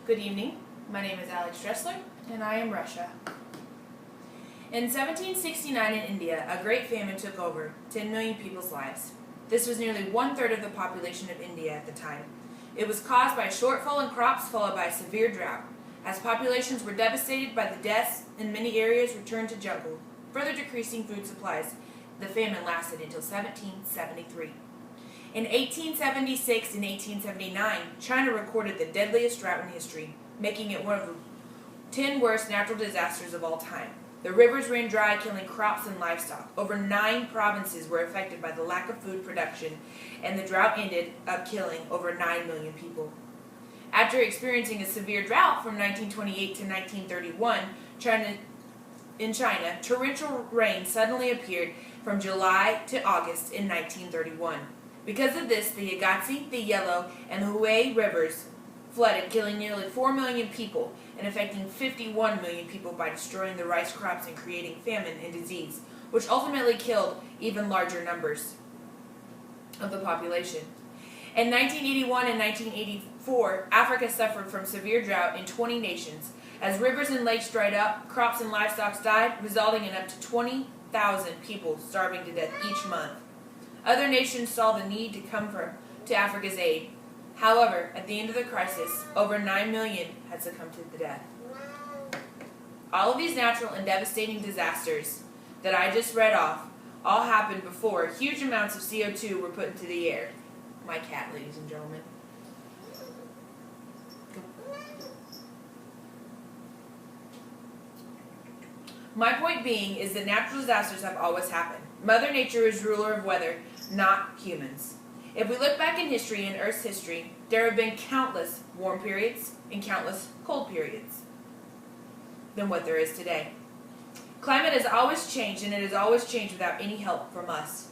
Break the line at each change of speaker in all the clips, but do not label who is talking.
Good evening. My name is Alex Dressler, and I am Russia. In 1769 in India, a great famine took over 10 million people's lives. This was nearly one-third of the population of India at the time. It was caused by a shortfall in crops followed by a severe drought. As populations were devastated by the deaths and many areas returned to jungle, further decreasing food supplies, the famine lasted until 1773. In 1876 and 1879, China recorded the deadliest drought in history, making it one of the 10 worst natural disasters of all time. The rivers ran dry, killing crops and livestock. Over 9 provinces were affected by the lack of food production, and the drought ended up killing over 9 million people. After experiencing a severe drought from 1928 to 1931, in China, torrential rain suddenly appeared from July to August in 1931. Because of this, the Yangtze, the Yellow, and the Hui rivers flooded, killing nearly 4 million people and affecting 51 million people by destroying the rice crops and creating famine and disease, which ultimately killed even larger numbers of the population. In 1981 and 1984, Africa suffered from severe drought in 20 nations. As rivers and lakes dried up, crops and livestock died, resulting in up to 20,000 people starving to death each month. Other nations saw the need to come to Africa's aid. However, at the end of the crisis, over 9 million had succumbed to the death. All of these natural and devastating disasters that I just read off all happened before huge amounts of CO2 were put into the air. My cat, ladies and gentlemen. My point being is that natural disasters have always happened. Mother Nature is ruler of weather, not humans. If we look back in history, in Earth's history, there have been countless warm periods and countless cold periods than what there is today. Climate has always changed, and it has always changed without any help from us.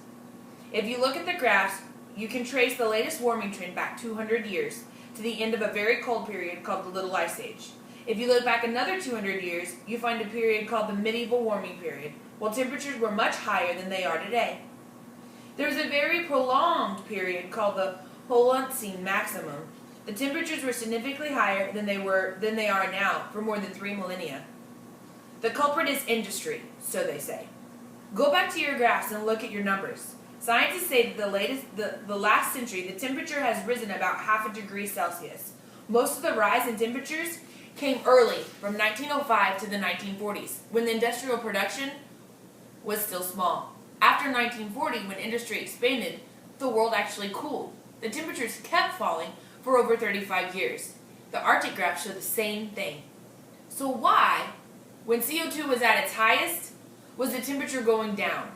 If you look at the graphs, you can trace the latest warming trend back 200 years to the end of a very cold period called the Little Ice Age. If you look back another 200 years, you find a period called the Medieval Warming Period, while temperatures were much higher than they are today. There was a very prolonged period called the Holocene Maximum. The temperatures were significantly higher than they are now for more than 3 millennia. The culprit is industry, so they say. Go back to your graphs and look at your numbers. Scientists say that the last century, the temperature has risen about half a degree Celsius. Most of the rise in temperatures came early, from 1905 to the 1940s, when the industrial production was still small. After 1940, when industry expanded, the world actually cooled. The temperatures kept falling for over 35 years. The Arctic graphs show the same thing. So why, when CO2 was at its highest, was the temperature going down?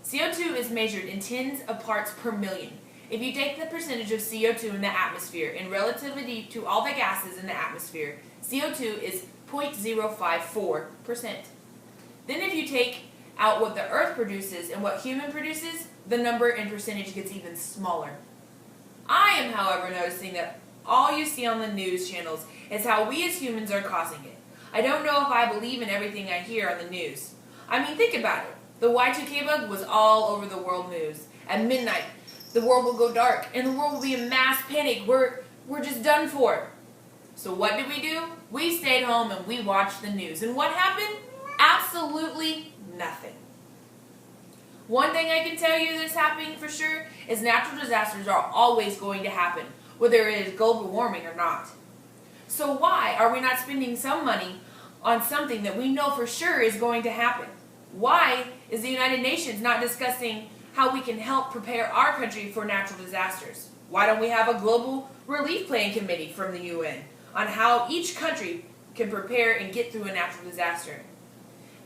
CO2 is measured in tens of parts per million. If you take the percentage of CO2 in the atmosphere in relativity to all the gases in the atmosphere, CO2 is 0.054%. Then if you take out what the Earth produces and what human produces, the number and percentage gets even smaller. I am, however, noticing that all you see on the news channels is how we as humans are causing it. I don't know if I believe in everything I hear on the news. I mean, think about it. The Y2K bug was all over the world news. At midnight, the world will go dark, and the world will be in mass panic. We're just done for. So what did? We stayed home and we watched the news. And what happened? Absolutely nothing. One thing I can tell you that's happening for sure is natural disasters are always going to happen, whether it is global warming or not. So why are we not spending some money on something that we know for sure is going to happen? Why is the United Nations not discussing how we can help prepare our country for natural disasters? Why don't we have a global relief plan committee from the UN on how each country can prepare and get through a natural disaster?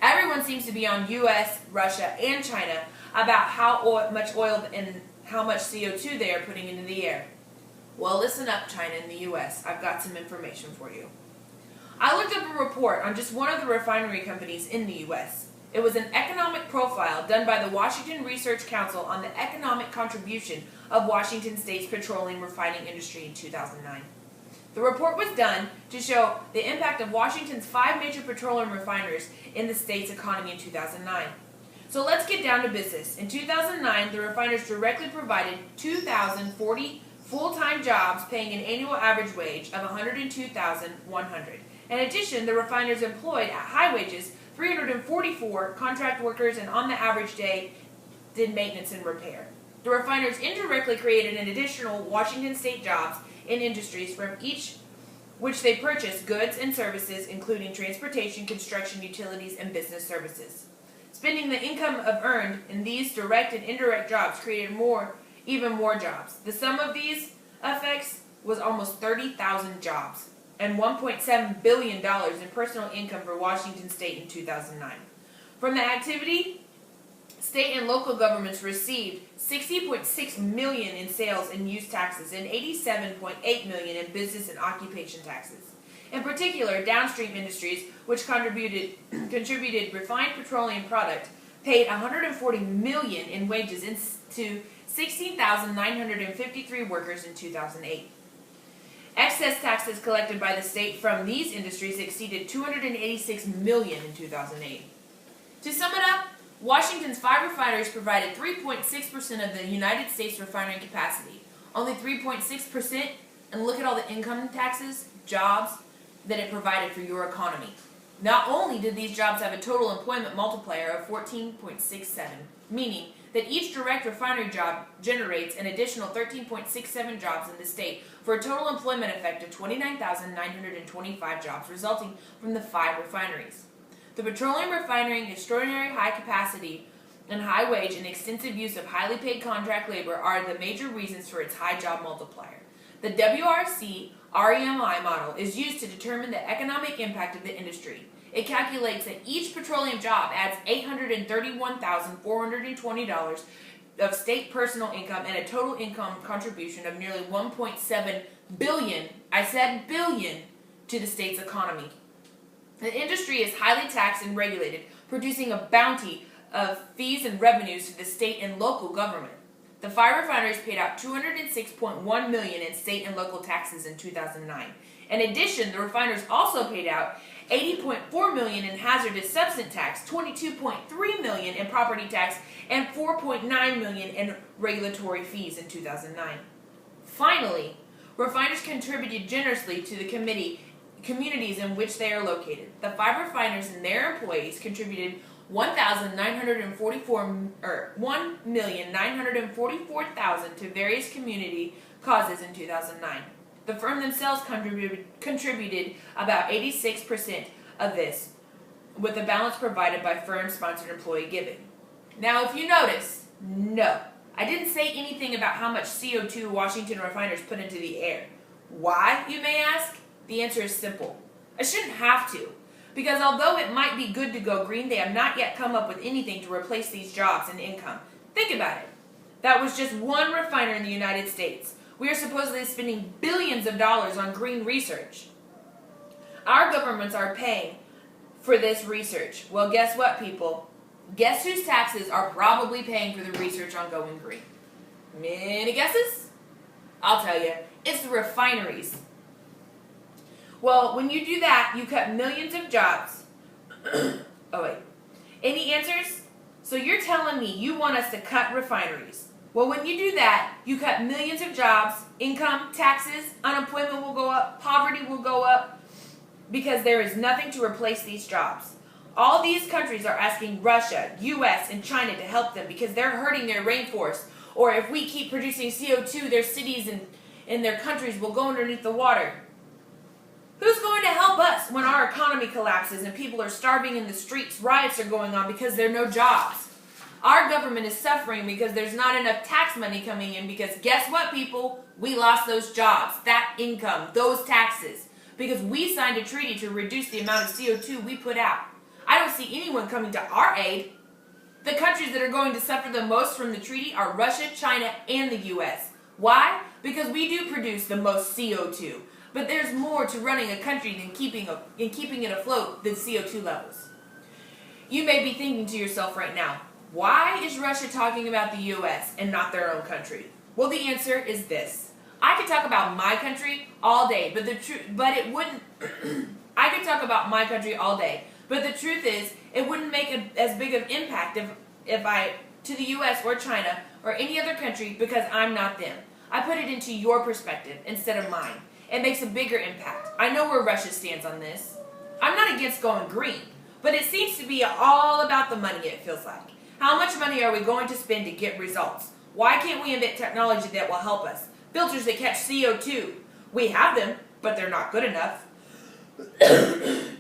Everyone seems to be on US, Russia, and China about how much oil and how much CO2 they are putting into the air. Well, listen up, China and the US. I've got some information for you. I looked up a report on just one of the refinery companies in the US. It was an economic profile done by the Washington Research Council on the economic contribution of Washington State's petroleum refining industry in 2009. The report was done to show the impact of Washington's 5 major petroleum refiners in the state's economy in 2009. So let's get down to business. In 2009, the refiners directly provided 2,044 full-time jobs paying an annual average wage of $102,100. In addition, the refiners employed at high wages 344 contract workers and on the average day did maintenance and repair. The refiners indirectly created an additional Washington state jobs in industries from each which they purchased goods and services including transportation, construction, utilities, and business services. Spending the income earned in these direct and indirect jobs created even more jobs. The sum of these effects was almost 30,000 jobs and $1.7 billion in personal income for Washington state in 2009. From the activity, state and local governments received $60.6 million in sales and use taxes and $87.8 million in business and occupation taxes. In particular, downstream industries, which contributed refined petroleum product, paid $140 million in wages to 16,953 workers in 2008. Excess taxes collected by the state from these industries exceeded $286 million in 2008. To sum it up, Washington's 5 refineries provided 3.6% of the United States refining capacity. Only 3.6%, and look at all the income taxes, jobs that it provided for your economy. Not only did these jobs have a total employment multiplier of 14.67, meaning that each direct refinery job generates an additional 13.67 jobs in the state for a total employment effect of 29,925 jobs resulting from the 5 refineries. The petroleum refining, extraordinary high capacity and high wage and extensive use of highly paid contract labor are the major reasons for its high job multiplier. The WRC REMI model is used to determine the economic impact of the industry. It calculates that each petroleum job adds $831,420 of state personal income and a total income contribution of nearly $1.7 billion, I said billion, to the state's economy. The industry is highly taxed and regulated, producing a bounty of fees and revenues to the state and local government. The 5 refineries paid out $206.1 million in state and local taxes in 2009. In addition, the refiners also paid out $80.4 million in hazardous substance tax, $22.3 million in property tax, and $4.9 million in regulatory fees in 2009. Finally, refiners contributed generously to the communities in which they are located. The 5 refiners and their employees contributed $1,944,000 to various community causes in 2009. The firm themselves contributed about 86% of this, with the balance provided by firm-sponsored employee giving. Now, if you notice, no, I didn't say anything about how much CO2 Washington refiners put into the air. Why, you may ask? The answer is simple. I shouldn't have to, because although it might be good to go green, they have not yet come up with anything to replace these jobs and income. Think about it. That was just one refiner in the United States. We are supposedly spending billions of dollars on green research. Our governments are paying for this research. Well, guess what, people? Guess whose taxes are probably paying for the research on going green? Any guesses? I'll tell you. It's the refineries. Well, when you do that, you cut millions of jobs. Oh, wait. Any answers? So you're telling me you want us to cut refineries. Well, when you do that, you cut millions of jobs, income, taxes, unemployment will go up, poverty will go up, because there is nothing to replace these jobs. All these countries are asking Russia, U.S., and China to help them because they're hurting their rainforest. Or if we keep producing CO2, their cities and their countries will go underneath the water. Who's going to help us when our economy collapses and people are starving in the streets, riots are going on because there are no jobs? Our government is suffering because there's not enough tax money coming in because guess what, people? We lost those jobs, that income, those taxes, because we signed a treaty to reduce the amount of CO2 we put out. I don't see anyone coming to our aid. The countries that are going to suffer the most from the treaty are Russia, China, and the U.S. Why? Because we do produce the most CO2. But there's more to running a country than keeping it afloat than CO2 levels. You may be thinking to yourself right now, why is Russia talking about the U.S. and not their own country? Well, the answer is this. I could talk about my country all day, but it wouldn't. I could talk about my country all day, but the truth is, it wouldn't make as big of impact if I to the U.S. or China or any other country because I'm not them. I put it into your perspective instead of mine. It makes a bigger impact. I know where Russia stands on this. I'm not against going green, but it seems to be all about the money, it feels like. How much money are we going to spend to get results? Why can't we invent technology that will help us? Filters that catch CO2. We have them, but they're not good enough. If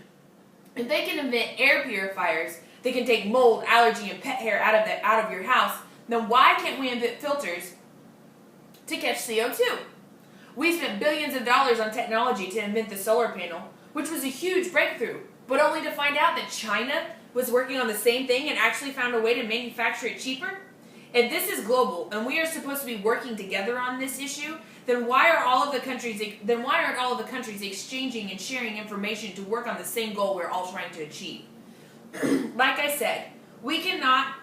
they can invent air purifiers that can take mold, allergy, and pet hair out of your house, then why can't we invent filters to catch CO2? We spent billions of dollars on technology to invent the solar panel, which was a huge breakthrough, but only to find out that China was working on the same thing and actually found a way to manufacture it cheaper? If this is global and we are supposed to be working together on this issue, then why aren't all of the countries exchanging and sharing information to work on the same goal we're all trying to achieve? Like I said, we cannot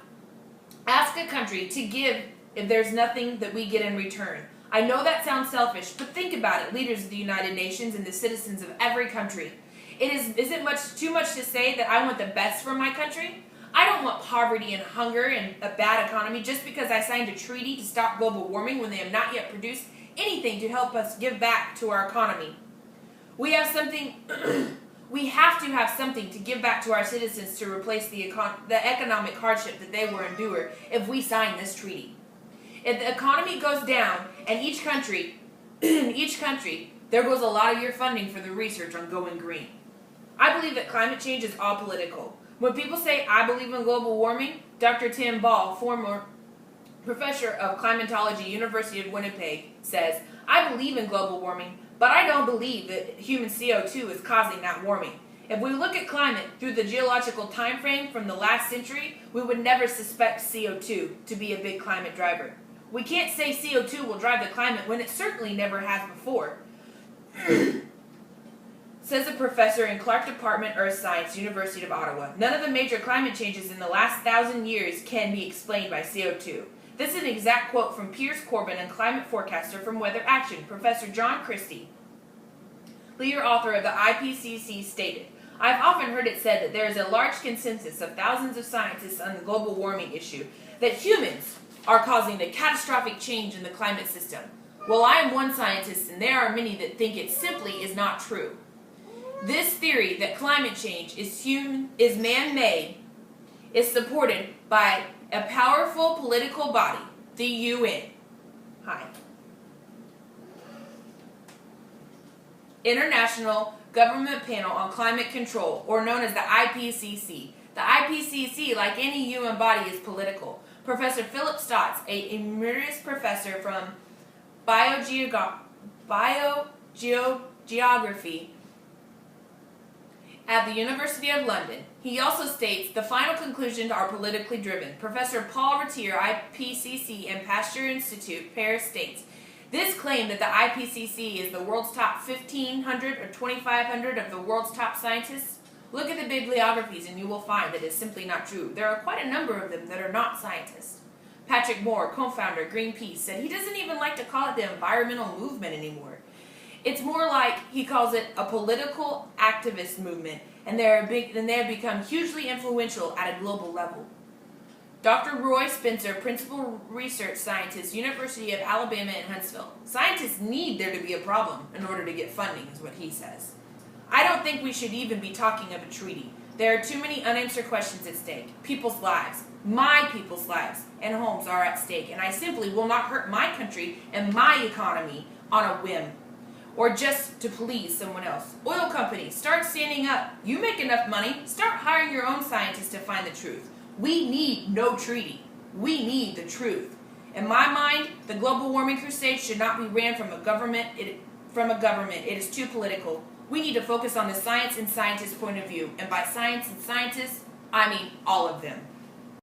ask a country to give if there's nothing that we get in return. I know that sounds selfish, but think about it, leaders of the United Nations and the citizens of every country. Is it too much to say that I want the best for my country? I don't want poverty and hunger and a bad economy just because I signed a treaty to stop global warming when they have not yet produced anything to help us give back to our economy. We have to have something to give back to our citizens to replace the economic hardship that they will endure if we sign this treaty. If the economy goes down and each country, there goes a lot of your funding for the research on going green. I believe that climate change is all political. When people say I believe in global warming, Dr. Tim Ball, former professor of climatology, University of Winnipeg, says, I believe in global warming, but I don't believe that human CO2 is causing that warming. If we look at climate through the geological time frame from the last century, we would never suspect CO2 to be a big climate driver. We can't say CO2 will drive the climate when it certainly never has before. Says a professor in Clark Department Earth Science, University of Ottawa. None of the major climate changes in the last 1,000 years can be explained by CO2. This is an exact quote from Piers Corbin and climate forecaster from Weather Action, Professor John Christie, leader author of the IPCC, stated, I've often heard it said that there is a large consensus of thousands of scientists on the global warming issue that humans are causing the catastrophic change in the climate system. Well, I am one scientist, and there are many that think it simply is not true. This theory that climate change is man-made is supported by a powerful political body, the UN. International Government Panel on Climate Control, or known as the IPCC. The IPCC, like any UN body, is political. Professor Philip Stotts, an emeritus professor from biogeography at the University of London. He also states the final conclusions are politically driven. Professor Paul Retier, IPCC and Pasteur Institute, Paris, states, this claim that the IPCC is the world's top 1,500 or 2,500 of the world's top scientists, look at the bibliographies and you will find that it's simply not true. There are quite a number of them that are not scientists. Patrick Moore, co-founder Greenpeace, said he doesn't even like to call it the environmental movement anymore. It's more like he calls it a political activist movement, and they have become hugely influential at a global level. Dr. Roy Spencer, principal research scientist, University of Alabama in Huntsville. Scientists need there to be a problem in order to get funding, is what he says. I don't think we should even be talking of a treaty. There are too many unanswered questions at stake. People's lives, my people's lives, and homes are at stake, and I simply will not hurt my country and my economy on a whim, or just to please someone else. Oil companies, start standing up. You make enough money, start hiring your own scientists to find the truth. We need no treaty. We need the truth. In my mind, the global warming crusade should not be ran from a government. It is too political. We need to focus on the science and scientists' point of view. And by science and scientists, I mean all of them.